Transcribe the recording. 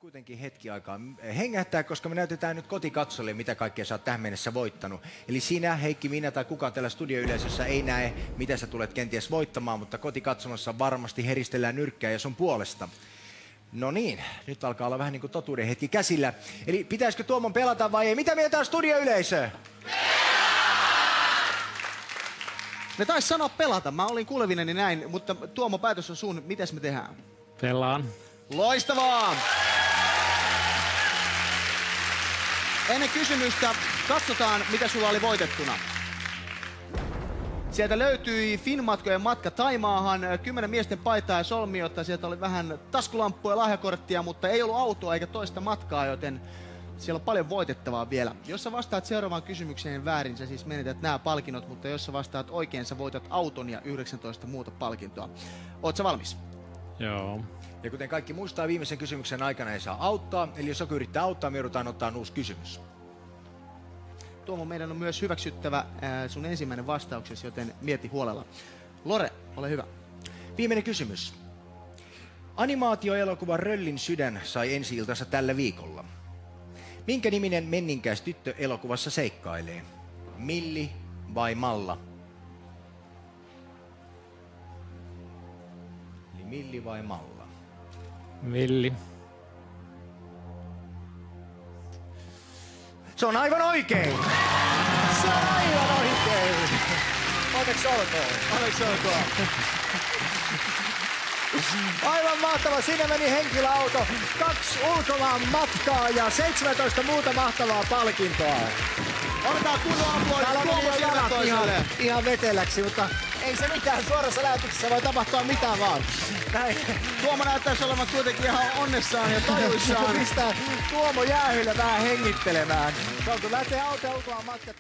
kuitenkin hetki aikaa hengähtää, koska me näytetään nyt kotikatsolle, mitä kaikkea sä oot tähän mennessä voittanut. Eli sinä, Heikki, minä tai kukaan täällä studioyleisössä ei näe, mitä sä tulet kenties voittamaan, mutta kotikatsomossa varmasti heristellään nyrkkää ja sun puolesta. No niin, nyt alkaa olla vähän niin kuin totuuden hetki käsillä. Eli pitäisikö Tuomon pelata vai ei? Mitä mieltä on studioyleisö? Ne taisi sanoa pelata. Mä olin kuulevineni näin, mutta Tuomo, päätös on sun. Mites me tehdään? Pelaan. Loistavaa! Ennen kysymystä katsotaan, mitä sulla oli voitettuna. Sieltä löytyi Finnmatkojen matka Taimaahan, 10 miesten paitaa ja solmiota. Sieltä oli vähän taskulamppuja ja lahjakorttia, mutta ei ollut autoa eikä toista matkaa, joten siellä on paljon voitettavaa vielä. Jos sä vastaat seuraavaan kysymykseen väärin, sä siis menetät nämä palkinnot, mutta jos sä vastaat oikein, sä voitat auton ja 19 muuta palkintoa. Oot sä valmis? Joo. Ja kuten kaikki muistaa, viimeisen kysymyksen aikana ei saa auttaa. Eli jos joku yrittää auttaa, me joudutaan ottaa uusi kysymys. Tuomo, meidän on myös hyväksyttävä sun ensimmäinen vastauksesi, joten mieti huolella. Lore, ole hyvä. Viimeinen kysymys. Animaatioelokuva Röllin sydän sai ensi-iltansa tällä viikolla. Minkä niminen menninkäis tyttö elokuvassa seikkailee? Milli vai Malla? Eli Milli vai Malla? Villi. Se on aivan oikein! Se on aivan oikein! Onneksi olkoon! Onneksi olkoon! Aivan mahtava! Siinä meni henkilöauto, 2 ulkomaan matkaa ja 17 muuta mahtavaa palkintoa. Otetaan kunnon aplodit Täällä Tuomo meni silmät jalat toiselle. ihan veteläksi, mutta ei se mitään, suorassa lähetyksessä voi tapahtua mitään vaan. Näin. Tuomo näyttäisi olevan kuitenkin ihan onnessaan ja tajuissaan. Pistää Tuomo jäähylle vähän hengittelemään. Se on kun lähtee auto ulkomaan matkat.